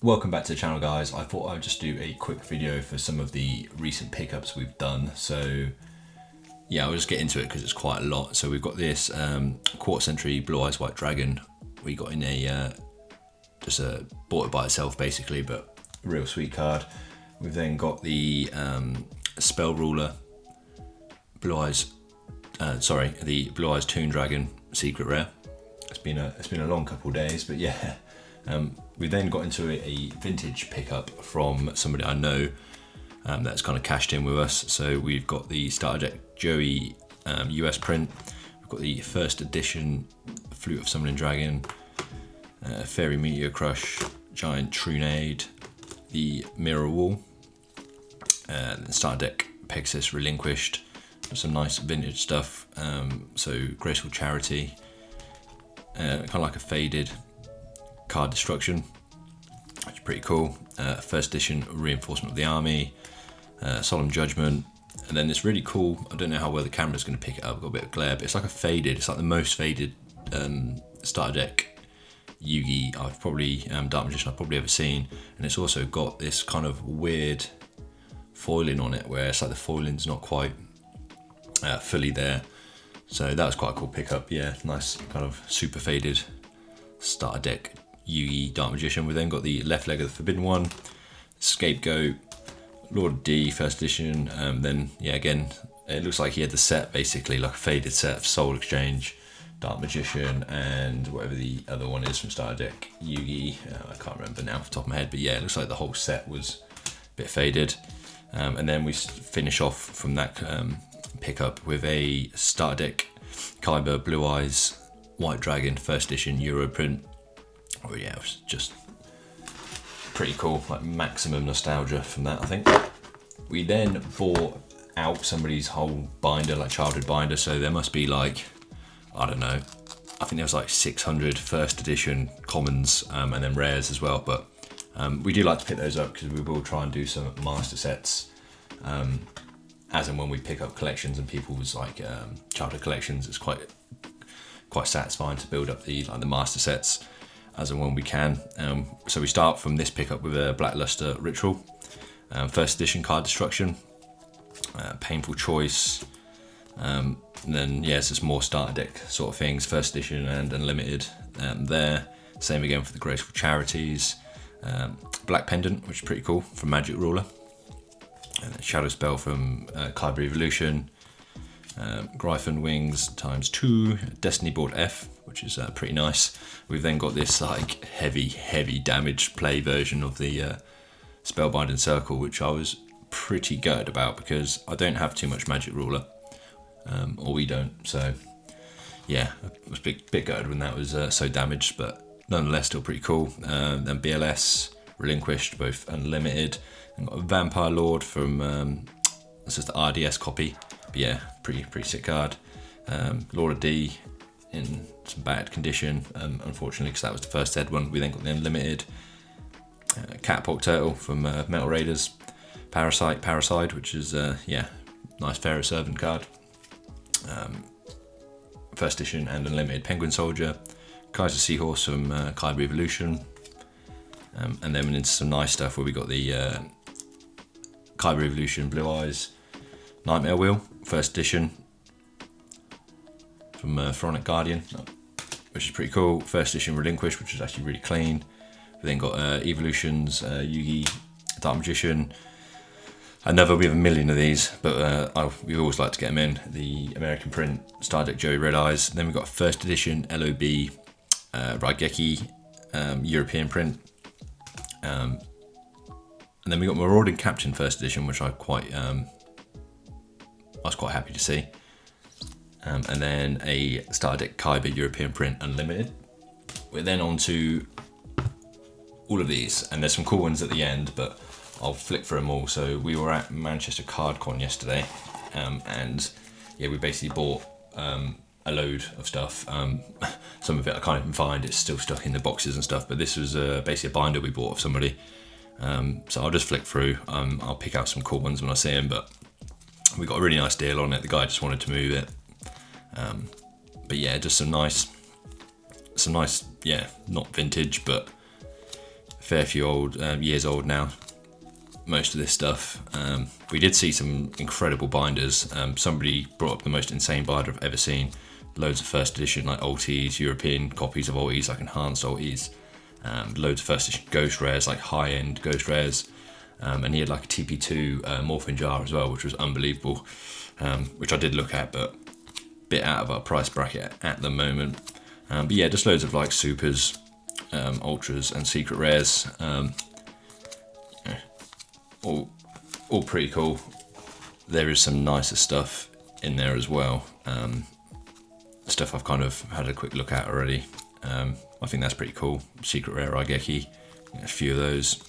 Welcome back to the channel, guys. I thought I'd just do a quick video for some of the recent pickups we've done. So yeah, I'll just get into it because it's quite a lot. So we've got this quarter century Blue Eyes White Dragon. We got in a bought it by itself basically, but real sweet card. We've then got the Spell Ruler the Blue Eyes Toon Dragon Secret Rare. It's been a long couple of days, but yeah. We then got into a vintage pickup from somebody I know that's kind of cashed in with us. So we've got the Starter Deck Joey US print. We've got the first edition Flute of Summoning Dragon, Fairy Meteor Crush, Giant Trunade, the Mirror Wall, the Starter Deck Pegasus Relinquished. Some nice vintage stuff. So Graceful Charity, kind of like a faded Card Destruction, which is pretty cool. First edition Reinforcement of the Army, Solemn Judgment, and then this really cool, I don't know how well the camera's going to pick it up, I've got a bit of glare, but it's like a faded, it's like the most faded Starter Deck Yugi Dark Magician I've probably ever seen. And it's also got this kind of weird foiling on it, where it's like the foiling's not quite fully there. So that was quite a cool pickup. Yeah, nice kind of super faded Starter Deck Yugi Dark Magician. We then got the left leg of the Forbidden One, Scapegoat, Lord D first edition. Then yeah, again, it looks like he had the set basically, like a faded set of Soul Exchange, Dark Magician, and whatever the other one is from Starter Deck Yugi. I can't remember now off the top of my head, but yeah, it looks like the whole set was a bit faded. And then we finish off from that pickup with a Starter Deck Kyber Blue Eyes White Dragon first edition Euro print. Oh yeah, it was just pretty cool, like maximum nostalgia from that, I think. We then bought out somebody's whole binder, like childhood binder, so there must be like, I don't know, I think there was like 600 first edition commons and then rares as well, but we do like to pick those up because we will try and do some master sets as and when we pick up collections and people's like childhood collections. It's quite satisfying to build up the master sets as and when we can. So we start from this pickup with a Blackluster Ritual, first edition Card Destruction, Painful Choice, and then yeah, it's just more Starter Deck sort of things, first edition and unlimited there. Same again for the Graceful Charities, Black Pendant, which is pretty cool, from Magic Ruler, and then Shadow Spell from Kyber Evolution, Gryphon Wings ×2, Destiny Board F, which is pretty nice. We've then got this like heavy damage play version of the Spellbinding Circle, which I was pretty gutted about because I don't have too much Magic Ruler, or we don't. So yeah, I was a bit gutted when that was so damaged, but nonetheless still pretty cool. Then BLS Relinquished, both unlimited, and got a Vampire Lord from this is the RDS copy. But yeah, pretty sick card. Laura D in some bad condition, unfortunately, because that was the first Ed one. We then got the unlimited Catapult Turtle from Metal Raiders, Parasite, which is yeah, nice Pharaoh Servant card. First edition and unlimited Penguin Soldier, Kaiser Seahorse from Kyber Evolution, and then into some nice stuff where we got the Kyber Evolution Blue Eyes Nightmare Wheel, first edition from Pharaonic Guardian, which is pretty cool. First edition Relinquished, which is actually really clean. We then got Evolutions, Yugi Dark Magician. We have a million of these, but we always like to get them in. The American print Starter Deck Joey Red Eyes. Then we've got first edition LOB Raigeki European print. And then we got Marauding Captain first edition, which I was quite happy to see. And then a Starter Deck Kyber European print unlimited. We're then on to all of these, and there's some cool ones at the end, but I'll flick through them all. So we were at Manchester CardCon yesterday, and yeah, we basically bought a load of stuff. Some of it I can't even find, it's still stuck in the boxes and stuff, but this was basically a binder we bought of somebody. So I'll just flick through, I'll pick out some cool ones when I see them, but we got a really nice deal on it. The guy just wanted to move it. But yeah, just some nice, yeah, not vintage, but fair few years old now, most of this stuff. We did see some incredible binders. Somebody brought up the most insane binder I've ever seen. Loads of first edition like Alties, European copies of Alties, like enhanced Alties. Loads of first edition ghost rares, like high-end ghost rares. And he had like a TP2 Morphin jar as well, which was unbelievable, which I did look at, but a bit out of our price bracket at the moment. But yeah, just loads of like supers, ultras and secret rares. All pretty cool. There is some nicer stuff in there as well. Stuff I've kind of had a quick look at already. I think that's pretty cool. Secret rare Raigeki, a few of those.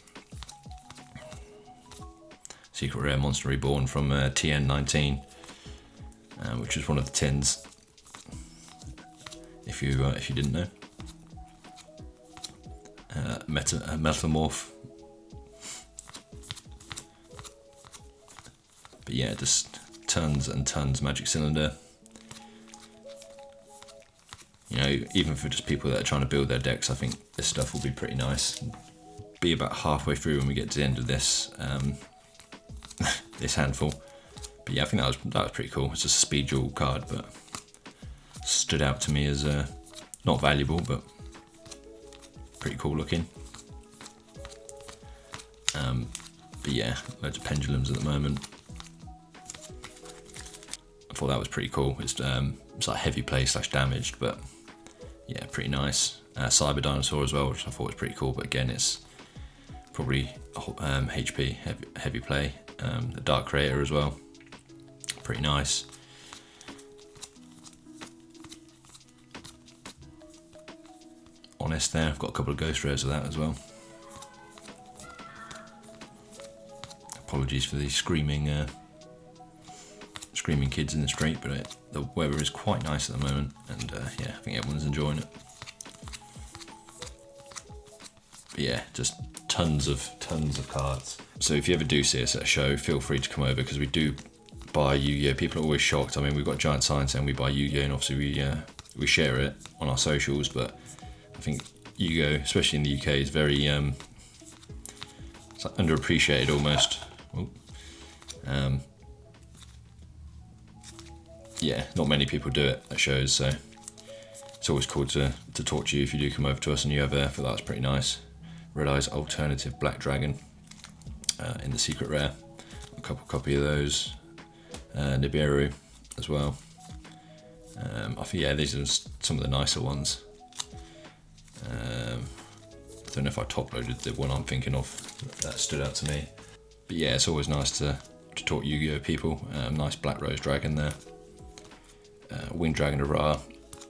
Secret rare Monster Reborn from TN19, which was one of the tins. If you didn't know, Metamorph. But yeah, just tons and tons Magic Cylinder. You know, even for just people that are trying to build their decks, I think this stuff will be pretty nice. Be about halfway through when we get to the end of this this handful. But yeah, I think that was pretty cool. It's just a speed jewel card, but stood out to me as not valuable, but pretty cool looking. But yeah, loads of pendulums at the moment. I thought that was pretty cool. It's like heavy play / damaged, but yeah, pretty nice. Cyber Dinosaur as well, which I thought was pretty cool, but again, it's probably HP heavy play. The Dark Creator as well, pretty nice. Honest there, I've got a couple of ghost rares of that as well. Apologies for the screaming kids in the street, but the weather is quite nice at the moment, and yeah, I think everyone's enjoying it. But yeah, just tons of cards. So if you ever do see us at a show, feel free to come over, because we do buy Yu-Gi-Oh! People are always shocked. I mean, we've got a giant sign saying we buy Yu-Gi-Oh! And obviously we share it on our socials, but I think Yu-Gi-Oh!, especially in the UK, is very it's like underappreciated almost. Yeah, not many people do it at shows, so it's always cool to talk to you if you do come over to us and you have I thought that was pretty nice. Red Eyes Alternative Black Dragon in the secret rare. A couple copy of those. Nibiru as well. I think, yeah, these are some of the nicer ones. I don't know if I top loaded the one I'm thinking of. That stood out to me. But yeah, it's always nice to talk Yu-Gi-Oh! People. Nice Black Rose Dragon there. Winged Dragon of Ra,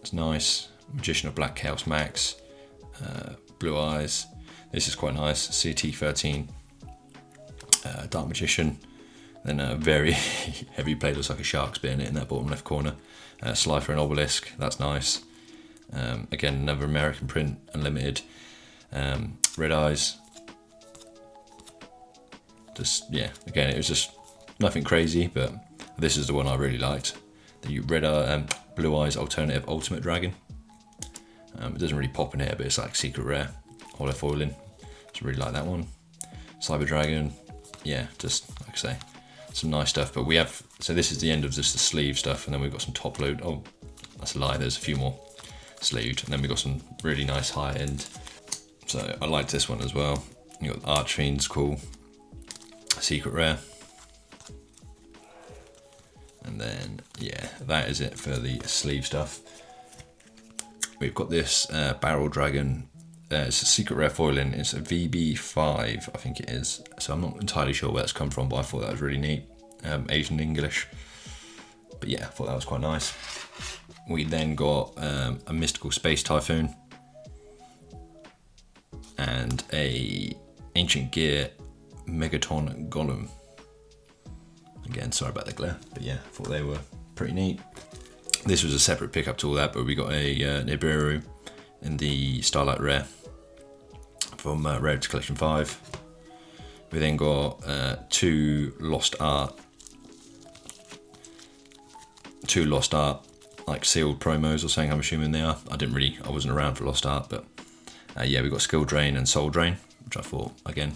it's nice. Magician of Black Chaos Max. Blue Eyes, this is quite nice. CT13, Dark Magician. Then a very heavy play, looks like a shark's been in that bottom left corner. Slifer and Obelisk, that's nice. Again, another American print, unlimited. Red Eyes. Just, yeah, again, it was just nothing crazy, but this is the one I really liked. The Blue Eyes Alternative Ultimate Dragon. It doesn't really pop in here, but it's like secret rare, holo foiling. So I really like that one. Cyber Dragon, yeah, just like I say, some nice stuff. But we have, so this is the end of just the sleeve stuff, and then we've got some top load. Oh, that's a lie, there's a few more sleeved, and then we've got some really nice high end. So I liked this one as well. You got Archfiend's cool, secret rare. And then, yeah, that is it for the sleeve stuff. We've got this Barrel Dragon. It's a secret rare foiling. It's a VB5, I think it is. So I'm not entirely sure where that's come from, but I thought that was really neat. Asian English. But yeah, I thought that was quite nice. We then got a Mystical Space Typhoon. And a Ancient Gear Megaton Golem. Again, sorry about the glare, but yeah, I thought they were pretty neat. This was a separate pickup to all that, but we got a Nibiru in the Starlight Rare from Rarity Collection 5. We then got two Lost Art, like sealed promos or something, I'm assuming they are. I wasn't around for Lost Art, but yeah, we got Skill Drain and Soul Drain. which I thought, again,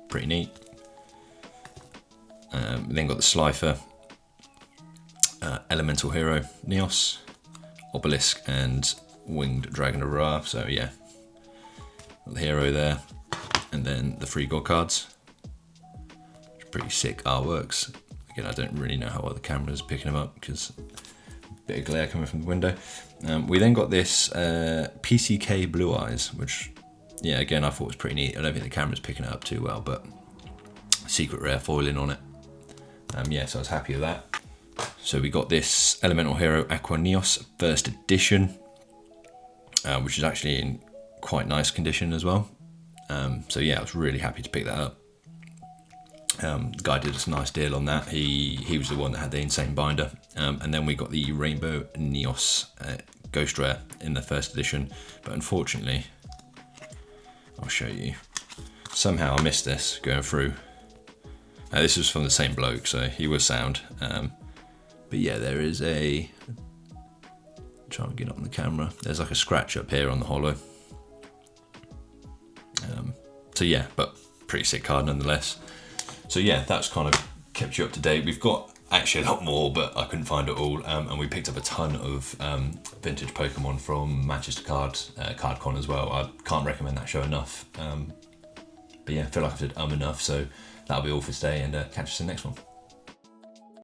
pretty neat. We then got the Slifer, Elemental Hero, Neos, Obelisk, and Winged Dragon of Ra. So yeah, the hero there, and then the 3 god cards. Pretty sick artworks. Again, I don't really know how well the camera's picking them up because a bit of glare coming from the window. We then got this PCK Blue Eyes, which, yeah, again, I thought was pretty neat. I don't think the camera's picking it up too well, but secret rare foiling on it. Yeah, so I was happy with that. So we got this Elemental Hero Aqua Neos first edition, which is actually in quite nice condition as well. So yeah, I was really happy to pick that up. The guy did us a nice deal on that. He was the one that had the insane binder. And then we got the Rainbow Neos Ghost Rare in the first edition, but unfortunately, I'll show you. Somehow I missed this going through. This was from the same bloke, so he was sound. But yeah, there is a, try and get it on the camera. There's like a scratch up here on the hollow. So yeah, but pretty sick card nonetheless. So yeah, that's kind of kept you up to date. We've got actually a lot more, but I couldn't find it all. And we picked up a ton of vintage Pokemon from Manchester CardCon as well. I can't recommend that show enough. But yeah, I feel like I've said enough. So that'll be all for today, and catch us in the next one.